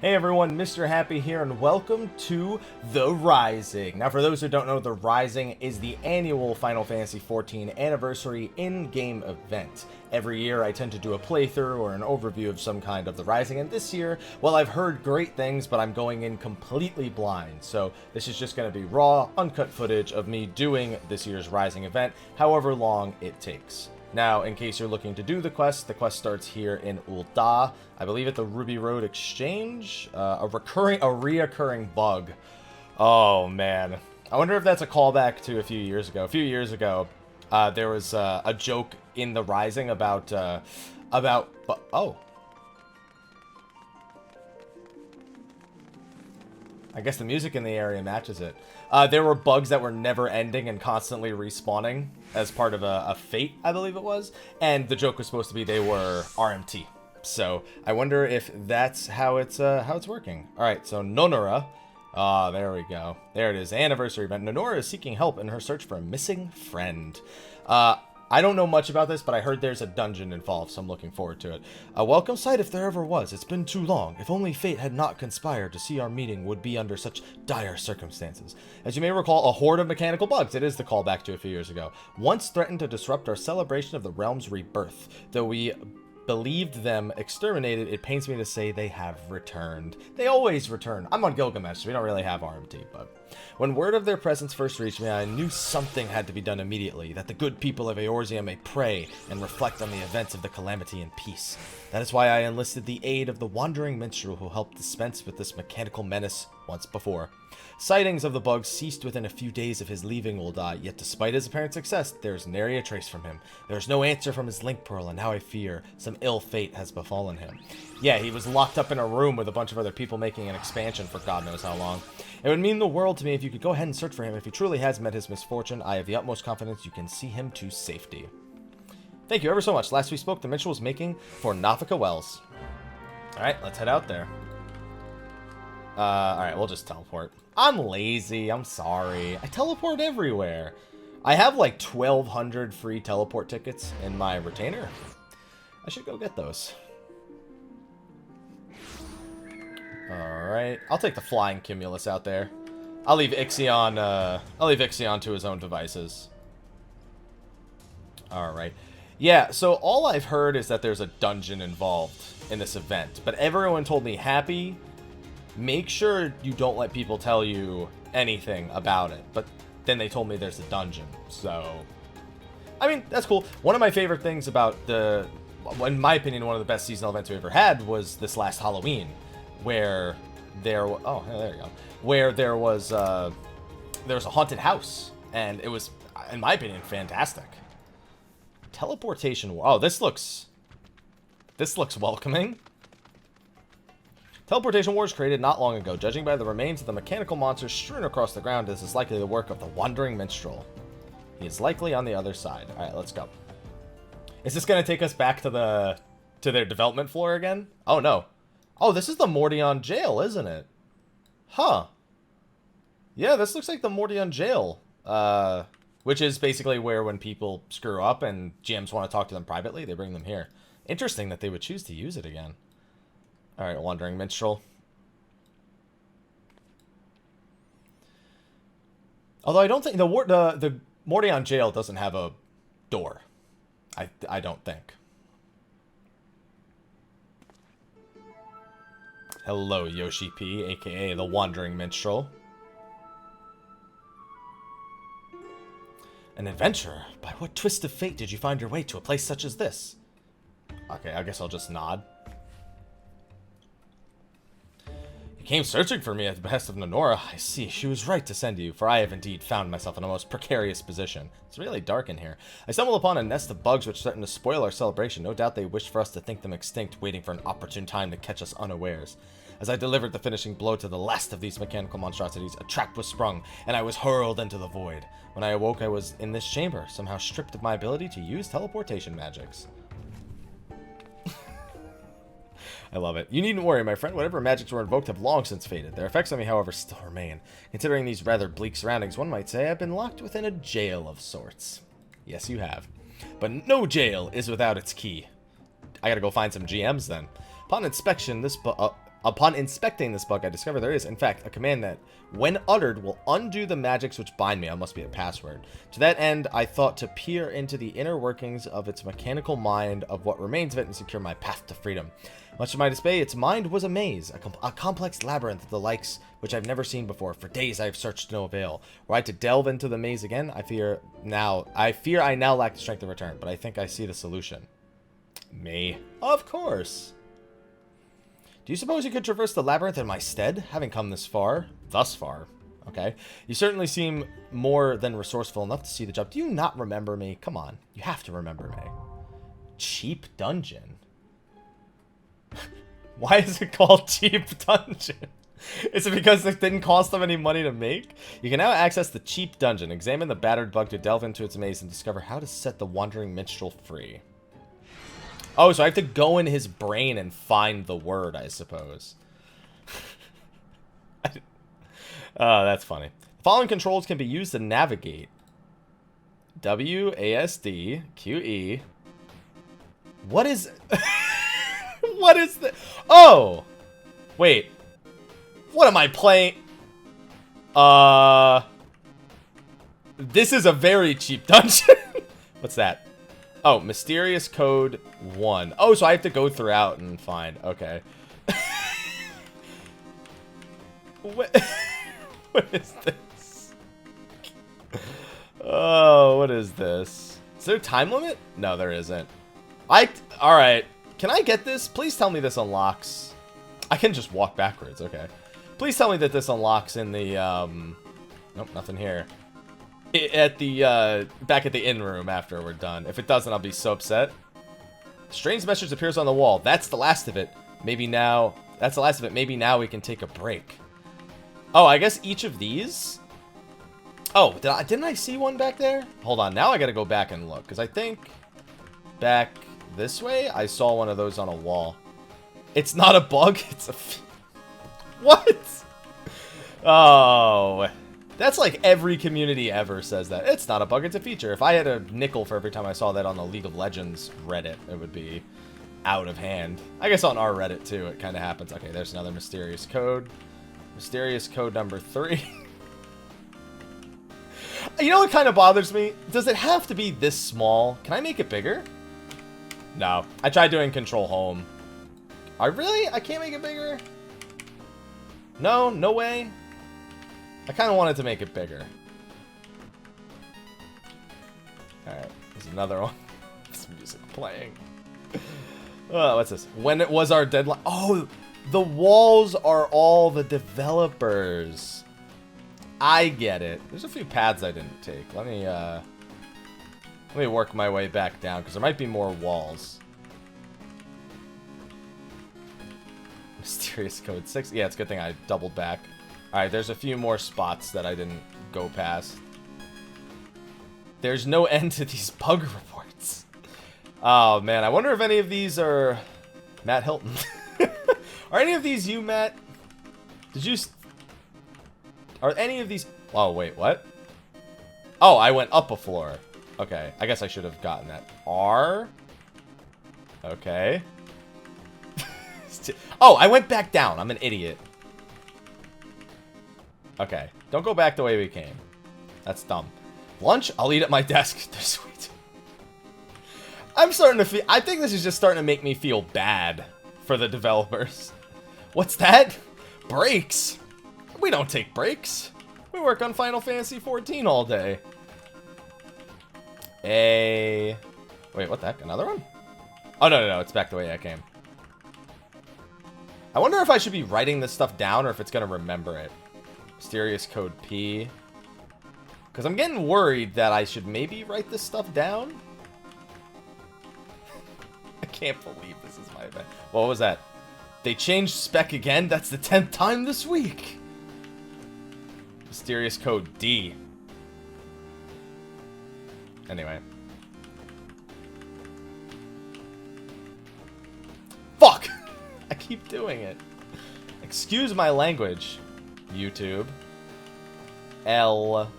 Hey everyone, Mr. Happy here, and welcome to The Rising. Now, for those who don't know, The Rising is the annual Final Fantasy XIV Anniversary in-game event. Every year, I tend to do a playthrough or an overview of some kind of The Rising, and this year, well, I've heard great things, but I'm going in completely blind. So this is just going to be raw, uncut footage of me doing this year's Rising event, however long it takes. Now, in case you're looking to do the quest starts here in Ul'dah, I believe at the Ruby Road Exchange. A reoccurring bug. Oh, man. I wonder if that's a callback to a few years ago. A few years ago, there was a joke in The Rising about... Oh. I guess the music in the area matches it. There were bugs that were never ending and constantly respawning as part of a fate, I believe it was. And the joke was supposed to be they were RMT. So I wonder if that's how it's working. All right, so Nonora. There we go. There it is. Anniversary event. Nonora is seeking help in her search for a missing friend. I don't know much about this, but I heard there's a dungeon involved, so I'm looking forward to it. A welcome sight if there ever was. It's been too long. If only fate had not conspired to see our meeting would be under such dire circumstances. As you may recall, a horde of mechanical bugs, it is the callback to a few years ago, once threatened to disrupt our celebration of the realm's rebirth. Though we believed them exterminated, it pains me to say they have returned. They always return. I'm on Gilgamesh, so we don't really have RMT, but... When word of their presence first reached me, I knew something had to be done immediately, that the good people of Eorzea may pray and reflect on the events of the calamity in peace. That is why I enlisted the aid of the wandering minstrel who helped dispense with this mechanical menace once before. Sightings of the bugs ceased within a few days of his leaving Ul'dah, yet despite his apparent success, there is nary a trace from him. There is no answer from his link pearl, and now I fear some ill fate has befallen him. Yeah, he was locked up in a room with a bunch of other people making an expansion for God knows how long. It would mean the world to me if you could go ahead and search for him. If he truly has met his misfortune, I have the utmost confidence you can see him to safety. Thank you ever so much. Last we spoke, the Minstrel was making for Nafika Wells. Alright, let's head out there. Alright, we'll just teleport. I'm lazy, I'm sorry. I teleport everywhere. I have like 1,200 free teleport tickets in my retainer. I should go get those. Alright, I'll take the flying cumulus out there. I'll leave Ixion to his own devices. Alright. Yeah, so all I've heard is that there's a dungeon involved in this event. But everyone told me, Happy, make sure you don't let people tell you anything about it. But then they told me there's a dungeon, so... I mean, that's cool. One of my favorite things about in my opinion, one of the best seasonal events we ever had was this last Halloween. Where there was... Oh, there you go. Where there was a haunted house. And it was, in my opinion, fantastic. Teleportation... Oh, this looks welcoming. Teleportation wars created not long ago. Judging by the remains of the mechanical monsters strewn across the ground, this is likely the work of the wandering minstrel. He is likely on the other side. Alright, let's go. Is this going to take us back to their development floor again? Oh, no. Oh, this is the Mordion jail, isn't it? Huh. Yeah, this looks like the Mordion jail. Which is basically where when people screw up and GMs want to talk to them privately, they bring them here. Interesting that they would choose to use it again. Alright, Wandering Minstrel. Although I don't think the Mordion jail doesn't have a door. I don't think. Hello, Yoshi P, aka the Wandering Minstrel. An adventurer? By what twist of fate did you find your way to a place such as this? Okay, I guess I'll just nod. You came searching for me at the behest of Nonora. I see, she was right to send you, for I have indeed found myself in a most precarious position. It's really dark in here. I stumbled upon a nest of bugs which threatened to spoil our celebration. No doubt they wished for us to think them extinct, waiting for an opportune time to catch us unawares. As I delivered the finishing blow to the last of these mechanical monstrosities, a trap was sprung, and I was hurled into the void. When I awoke, I was in this chamber, somehow stripped of my ability to use teleportation magics. I love it. You needn't worry, my friend. Whatever magics were invoked have long since faded. Their effects on me, however, still remain. Considering these rather bleak surroundings, one might say I've been locked within a jail of sorts. Yes, you have. But no jail is without its key. I gotta go find some GMs then. Upon inspection, this Upon inspecting this bug, I discover there is, in fact, a command that, when uttered, will undo the magics which bind me. That must be a password. To that end, I thought to peer into the inner workings of its mechanical mind, of what remains of it, and secure my path to freedom. Much to my dismay, its mind was a maze, a complex labyrinth of the likes which I've never seen before. For days I have searched to no avail. Were I to delve into the maze again, I fear I now lack the strength to return, but I think I see the solution. Me. Of course. Do you suppose you could traverse the labyrinth in my stead, having come this far? Thus far. Okay. You certainly seem more than resourceful enough to see the job. Do you not remember me? Come on. You have to remember me. Cheap dungeon. Why is it called cheap dungeon? Is it because it didn't cost them any money to make? You can now access the cheap dungeon. Examine the battered bug to delve into its maze and discover how to set the wandering minstrel free. Oh, so I have to go in his brain and find the word, I suppose. Oh, that's funny. The following controls can be used to navigate. W, A, S, D, Q, E. What is... What is the... Oh! Wait. What am I playing? This is a very cheap dungeon. What's that? Oh, mysterious code 1. Oh, so I have to go throughout and find. Okay. What is this? Oh, what is this? Is there a time limit? No, there isn't. Alright. Can I get this? Please tell me this unlocks. I can just walk backwards. Okay. Please tell me that this unlocks in the, Nope, nothing here. At the, back at the inn room after we're done. If it doesn't, I'll be so upset. Strange message appears on the wall. That's the last of it. Maybe now... That's the last of it. Maybe now we can take a break. Oh, I guess each of these... Oh, didn't I see one back there? Hold on. Now I gotta go back and look. Because I think... Back this way, I saw one of those on a wall. It's not a bug. It's a... What? Oh... That's like every community ever says that. It's not a bug, it's a feature. If I had a nickel for every time I saw that on the League of Legends Reddit, it would be out of hand. I guess on our Reddit, too, it kind of happens. Okay, there's another mysterious code. Mysterious code number 3. You know what kind of bothers me? Does it have to be this small? Can I make it bigger? No. I tried doing control home. I can't make it bigger? No? No way? I kind of wanted to make it bigger. Alright, there's another one. There's music playing. Oh, what's this? When it was our deadline. Oh, the walls are all the developers. I get it. There's a few paths I didn't take. Let me work my way back down, because there might be more walls. Mysterious code 6. Yeah, it's a good thing I doubled back. Alright, there's a few more spots that I didn't go past. There's no end to these bug reports. Oh, man. I wonder if any of these are... Matt Hilton. Are any of these you, Matt? Did you... Are any of these... Oh, wait, what? Oh, I went up a floor. Okay, I guess I should have gotten that. R? Okay. Oh, I went back down. I'm an idiot. Okay, don't go back the way we came. That's dumb. Lunch? I'll eat at my desk. They're sweet. I'm starting to feel... I think this is just starting to make me feel bad for the developers. What's that? Breaks? We don't take breaks. We work on Final Fantasy XIV all day. Wait, what the heck? Another one? Oh, no. It's back the way I came. I wonder if I should be writing this stuff down or if it's going to remember it. Mysterious code P. Because I'm getting worried that I should maybe write this stuff down. I can't believe this is my event. What was that? They changed spec again? That's the 10th time this week. Mysterious code D. Anyway. Fuck! I keep doing it. Excuse my language. YouTube. L.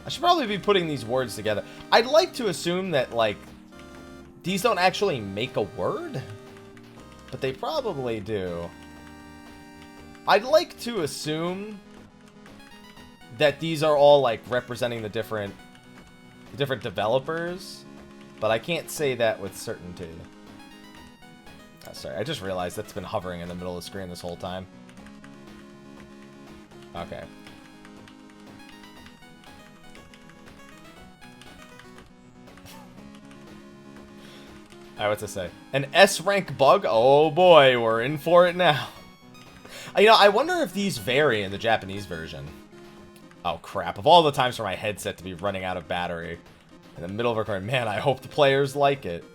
I should probably be putting these words together. I'd like to assume that, like, these don't actually make a word, but they probably do. I'd like to assume that these are all, like, representing the different developers, but I can't say that with certainty. Oh, sorry, I just realized that's been hovering in the middle of the screen this whole time. Okay. Alright, what's it say? An S-rank bug? Oh boy, we're in for it now. You know, I wonder if these vary in the Japanese version. Oh crap, of all the times for my headset to be running out of battery in the middle of a recording, man, I hope the players like it.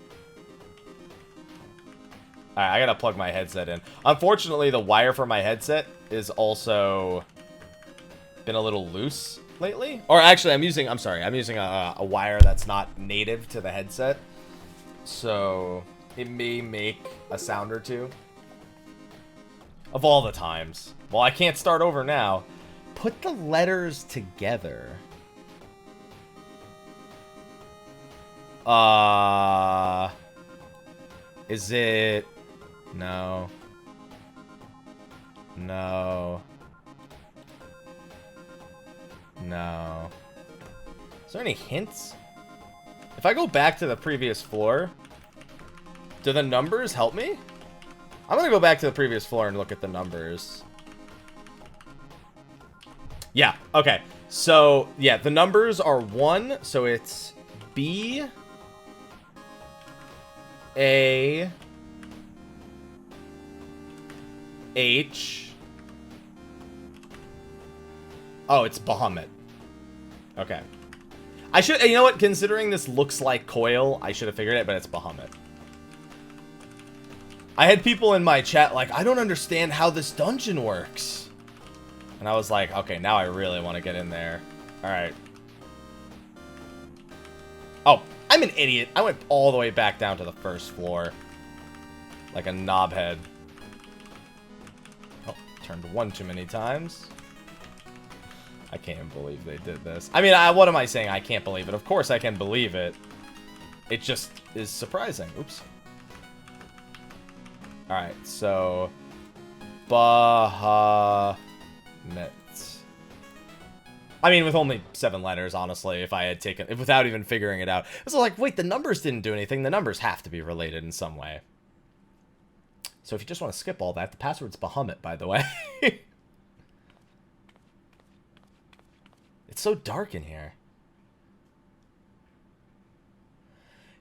Alright, I gotta plug my headset in. Unfortunately, the wire for my headset is also been a little loose lately. Or actually, I'm using a wire that's not native to the headset. So, it may make a sound or two. Of all the times. Well, I can't start over now. Put the letters together. Is it... No. No. No. Is there any hints? If I go back to the previous floor, do the numbers help me? I'm gonna go back to the previous floor and look at the numbers. Yeah, okay. So, yeah, the numbers are 1, so it's B, A, H. Oh, it's Bahamut. Okay. I should, you know what, considering this looks like Coil, I should have figured it, but it's Bahamut. I had people in my chat like, I don't understand how this dungeon works. And I was like, okay, now I really want to get in there. Alright. Oh, I'm an idiot. I went all the way back down to the first floor. Like a knobhead. Oh, turned 1 too many times. I can't believe they did this. I mean, what am I saying? I can't believe it. Of course I can believe it. It just is surprising. Oops. Alright, so... Bahamut. I mean, with only 7 letters, honestly, if I had taken... without even figuring it out. It's like, wait, the numbers didn't do anything. The numbers have to be related in some way. So if you just want to skip all that, the password's Bahamut, by the way. It's so dark in here.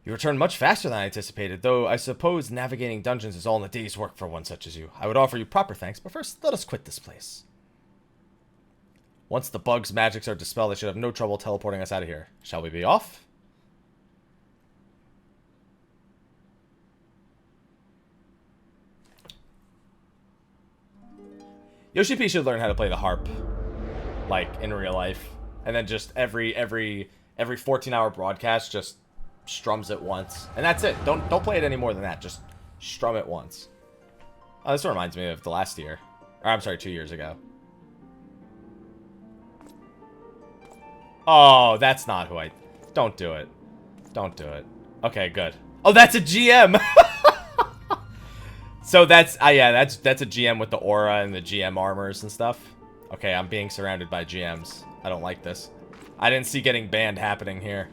You return much faster than I anticipated, though I suppose navigating dungeons is all in a day's work for one such as you. I would offer you proper thanks, but first, let us quit this place. Once the bug's magics are dispelled, they should have no trouble teleporting us out of here. Shall we be off? Yoshi P should learn how to play the harp, like, in real life. And then just every 14-hour broadcast, just strums it once. And that's it. Don't play it any more than that. Just strum it once. Oh, this reminds me of the last year. Or, I'm sorry, 2 years ago. Oh, that's not who I... Don't do it. Don't do it. Okay, good. Oh, that's a GM! So that's... yeah, that's a GM with the aura and the GM armors and stuff. Okay, I'm being surrounded by GMs. I don't like this. I didn't see getting banned happening here.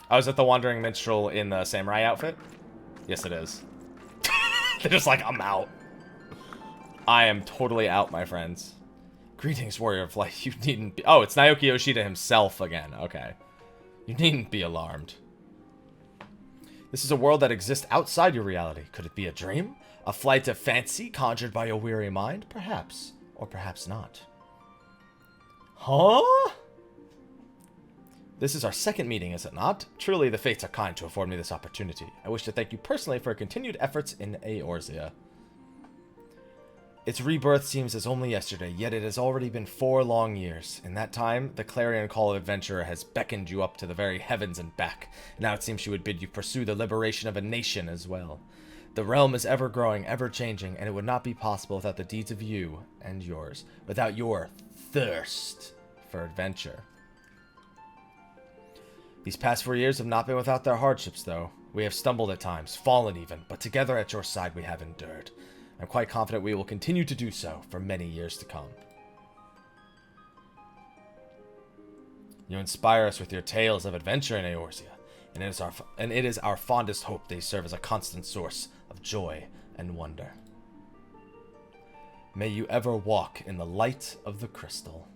I was at the Wandering Minstrel in the samurai outfit? Yes, it is. They're just like, I'm out. I am totally out, my friends. Greetings, Warrior of Light. You needn't be... Oh, it's Naoki Yoshida himself again. Okay. You needn't be alarmed. This is a world that exists outside your reality. Could it be a dream? A flight of fancy conjured by a weary mind? Perhaps. Or perhaps not. Huh? This is our second meeting, is it not? Truly, the fates are kind to afford me this opportunity. I wish to thank you personally for your continued efforts in Eorzea. Its rebirth seems as only yesterday, yet it has already been 4 long years. In that time, the clarion call of adventurer has beckoned you up to the very heavens and back. Now it seems she would bid you pursue the liberation of a nation as well. The realm is ever growing, ever changing, and it would not be possible without the deeds of you and yours, without your thirst for adventure. These past 4 years have not been without their hardships, though. We have stumbled at times, fallen even, but together at your side we have endured. I'm quite confident we will continue to do so for many years to come. You inspire us with your tales of adventure in Eorzea, and it is our fondest hope they serve as a constant source of joy and wonder. May you ever walk in the light of the crystal.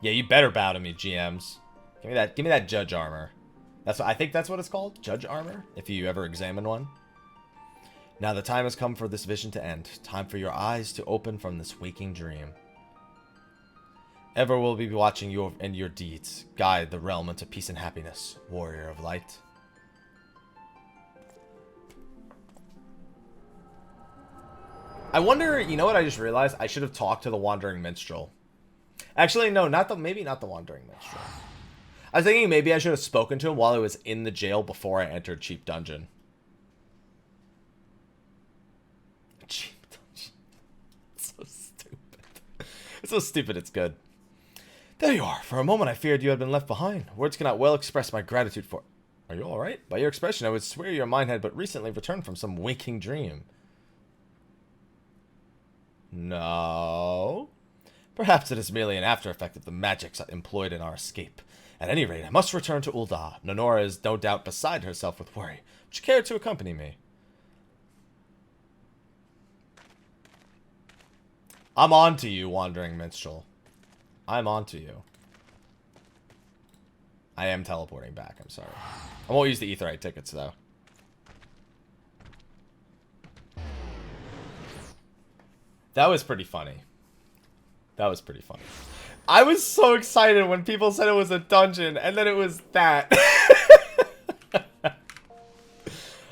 Yeah, you better bow to me, GMs. Give me that judge armor. I think that's what it's called, judge armor, if you ever examine one. Now the time has come for this vision to end. Time for your eyes to open from this waking dream. Ever will be watching you and your deeds guide the realm into peace and happiness, warrior of light. I wonder, you know what I just realized? I should have talked to the Wandering Minstrel. Actually, no, maybe not the Wandering Minstrel. I was thinking maybe I should have spoken to him while I was in the jail before I entered Cheap Dungeon. Cheap Dungeon. It's so stupid. It's so stupid, it's good. There you are. For a moment I feared you had been left behind. Words cannot well express my gratitude for... Are you alright? By your expression I would swear your mind had but recently returned from some waking dream. No. Perhaps it is merely an after effect of the magics employed in our escape. At any rate, I must return to Ul'dah. Nonora is no doubt beside herself with worry. Would you care to accompany me? I'm on to you, Wandering Minstrel. I'm on to you. I am teleporting back, I'm sorry. I won't use the Aetheryte tickets, though. That was pretty funny. That was pretty funny. I was so excited when people said it was a dungeon, and then it was that.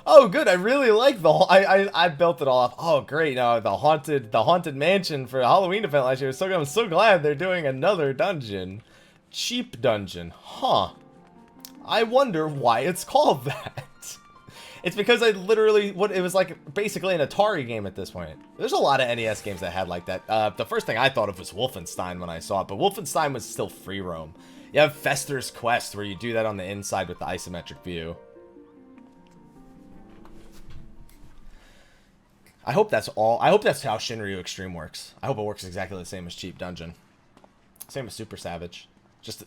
Oh, good. I really like the whole... I built it all up. Oh, great. Now the haunted mansion for a Halloween event last year. I'm so glad they're doing another dungeon. Cheap dungeon. Huh. I wonder why it's called that. It's because I literally... it was like basically an Atari game at this point. There's a lot of NES games that had like that. The first thing I thought of was Wolfenstein when I saw it, but Wolfenstein was still free roam. You have Fester's Quest where you do that on the inside with the isometric view. I hope that's all. I hope that's how Shinryu Extreme works. I hope it works exactly the same as Cheap Dungeon. Same as Super Savage. Just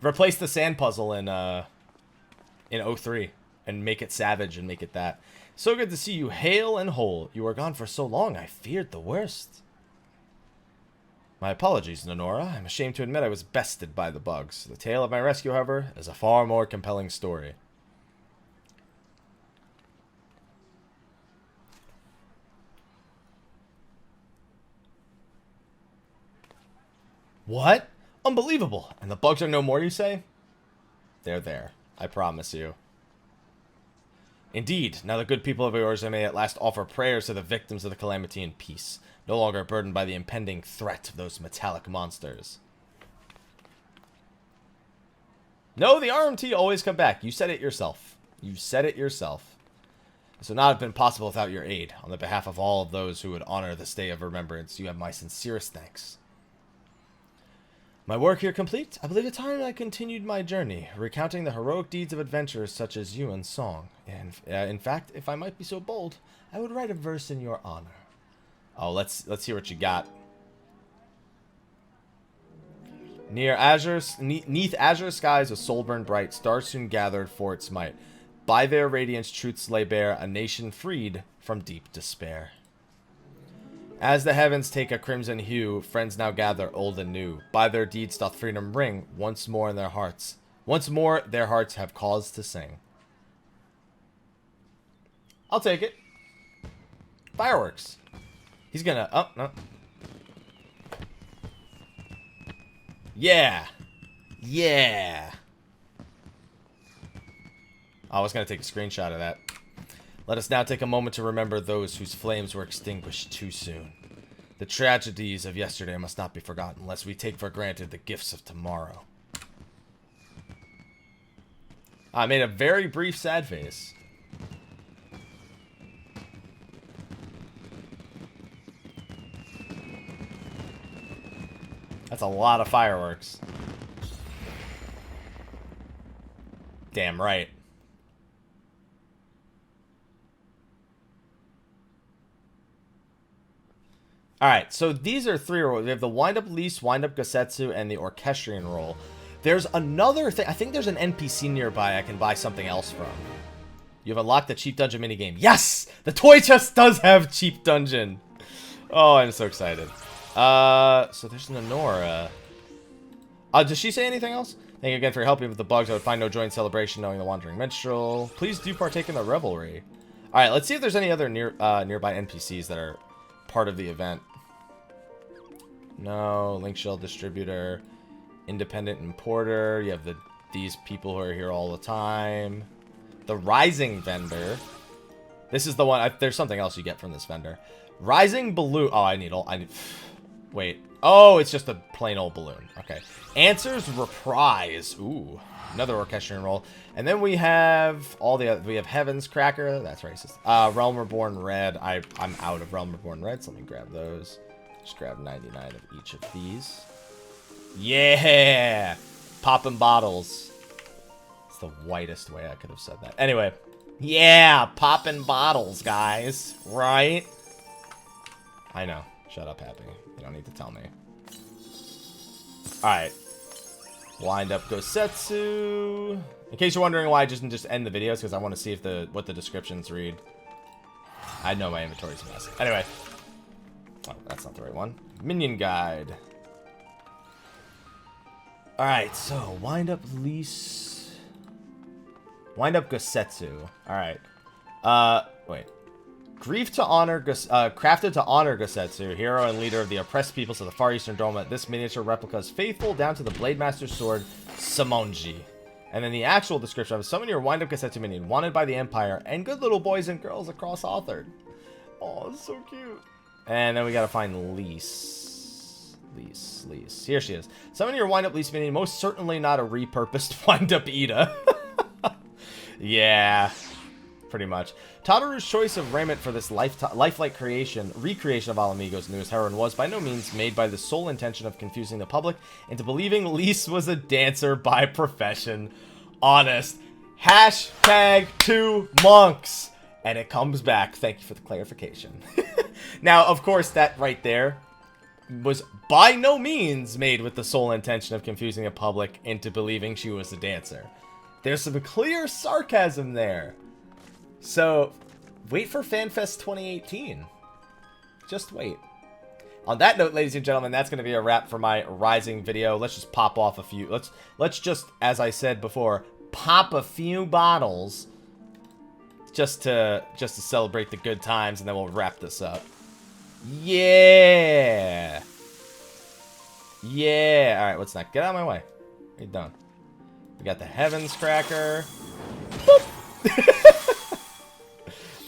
replace the sand puzzle in 03 and make it Savage and make it that. So good to see you hale and whole. You were gone for so long, I feared the worst. My apologies, Nonora. I'm ashamed to admit I was bested by the bugs. The tale of my rescue, however, is a far more compelling story. What? Unbelievable. And the bugs are no more, you say? They're there. I promise you. Indeed, now the good people of Eorzea may at last offer prayers to the victims of the calamity in peace, no longer burdened by the impending threat of those metallic monsters. No, the RMT always come back. You said it yourself. You said it yourself. This would not have been possible without your aid. On the behalf of all of those who would honor this day of remembrance, you have my sincerest thanks. My work here complete, I believe it's time I continued my journey, recounting the heroic deeds of adventurers such as you in song. And in fact, if I might be so bold, I would write a verse in your honor. Oh, let's hear what you got. Neath azure skies of soul burned bright, stars soon gathered for its might. By their radiance truths lay bare, a nation freed from deep despair. As the heavens take a crimson hue, friends now gather old and new. By their deeds doth freedom ring once more in their hearts. Once more their hearts have cause to sing. I'll take it. Fireworks. He's gonna... Oh, no. Yeah. Yeah. I was gonna take a screenshot of that. Let us now take a moment to remember those whose flames were extinguished too soon. The tragedies of yesterday must not be forgotten, lest we take for granted the gifts of tomorrow. I made a very brief sad face. That's a lot of fireworks. Damn right. Alright, so these are 3 roles. We have the Wind Up Lease, Wind Up Gosetsu, and the Orchestrion role. There's another thing. I think there's an NPC nearby I can buy something else from. You have unlocked the Cheap Dungeon minigame. Yes! The toy chest does have Cheap Dungeon. Oh, I'm so excited. So there's Nenora. Does she say anything else? Thank you again for helping with the bugs. I would find no joy in celebration knowing the Wandering Minstrel. Please do partake in the revelry. Alright, let's see if there's any other nearby NPCs that are part of the event. No, Link Shell Distributor, Independent Importer. You have these people who are here all the time. The Rising Vendor. This is the one. There's something else you get from this vendor. Rising Balloon. Oh, I need. Wait. Oh, it's just a plain old balloon. Okay. Answers Reprise. Ooh, another Orchestrion roll. And then we have all the other. We have Heaven's Cracker. That's racist. Realm Reborn Red. I'm out of Realm Reborn Red, so let me grab those. Just grab 99 of each of these. Yeah! Popping bottles. It's the whitest way I could have said that. Anyway. Yeah! Popping bottles, guys. Right? I know. Shut up, Happy. You don't need to tell me. Alright. Wind Up Gosetsu. In case you're wondering why I didn't just end the videos, because I want to see if what the descriptions read. I know my inventory's a mess. Anyway. Oh, that's not the right one. Minion Guide. Alright, so Wind Up Lease. Wind Up Gosetsu. Alright. Wait. Grief to honor, crafted to honor Gosetsu, hero and leader of the oppressed peoples of the Far Eastern Doma. This miniature replica is faithful down to the Blade Master's sword, Samonji. And then the actual description of summon your Wind Up Gosetsu minion, wanted by the Empire, and good little boys and girls across Authored. Oh, it's so cute. And then we gotta find Lease. Lease. Here she is. Summon your Wind Up Lease minion, most certainly not a repurposed Wind Up Ida. Yeah. Pretty much. Tadaru's choice of raiment for this lifelike recreation of Alamigo's newest heroine was by no means made by the sole intention of confusing the public into believing Lise was a dancer by profession. Honest. Hashtag 2 monks. And it comes back. Thank you for the clarification. Now, of course, that right there was by no means made with the sole intention of confusing the public into believing she was a dancer. There's some clear sarcasm there. So, wait for FanFest 2018. Just wait. On that note, ladies and gentlemen, that's going to be a wrap for my Rising video. Let's just pop off a few. Let's just, as I said before, pop a few bottles just to celebrate the good times, and then we'll wrap this up. Yeah. Yeah. All right, what's next? Get out of my way. You're done. We got the Heaven's Cracker. Boop.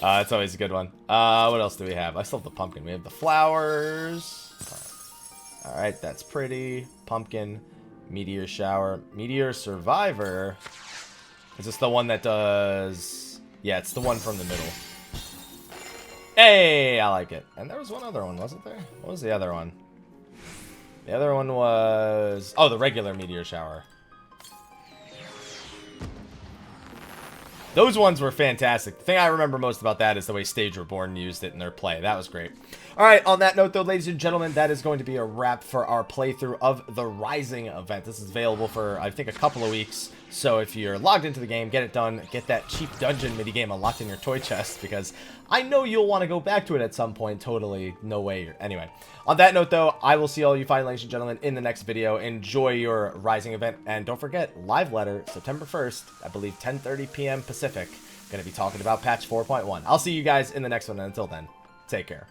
It's always a good one. What else do we have? I still have the pumpkin. We have the flowers. Alright, that's pretty. Pumpkin. Meteor Shower. Meteor Survivor. Is this the one that does... Yeah, it's the one from the middle. Hey, I like it. And there was one other one, wasn't there? What was the other one? The other one was... Oh, the regular Meteor Shower. Those ones were fantastic. The thing I remember most about that is the way Stage Reborn used it in their play. That was great. Alright, on that note though, ladies and gentlemen, that is going to be a wrap for our playthrough of the Rising event. This is available for, I think, a couple of weeks. So if you're logged into the game, get it done. Get that cheap dungeon minigame unlocked in your toy chest, because I know you'll want to go back to it at some point. Totally, no way. Anyway, on that note though, I will see all you fine ladies and gentlemen in the next video. Enjoy your Rising event, and don't forget, live letter, September 1st, I believe 10:30 p.m. Pacific. Going to be talking about patch 4.1. I'll see you guys in the next one, and until then, take care.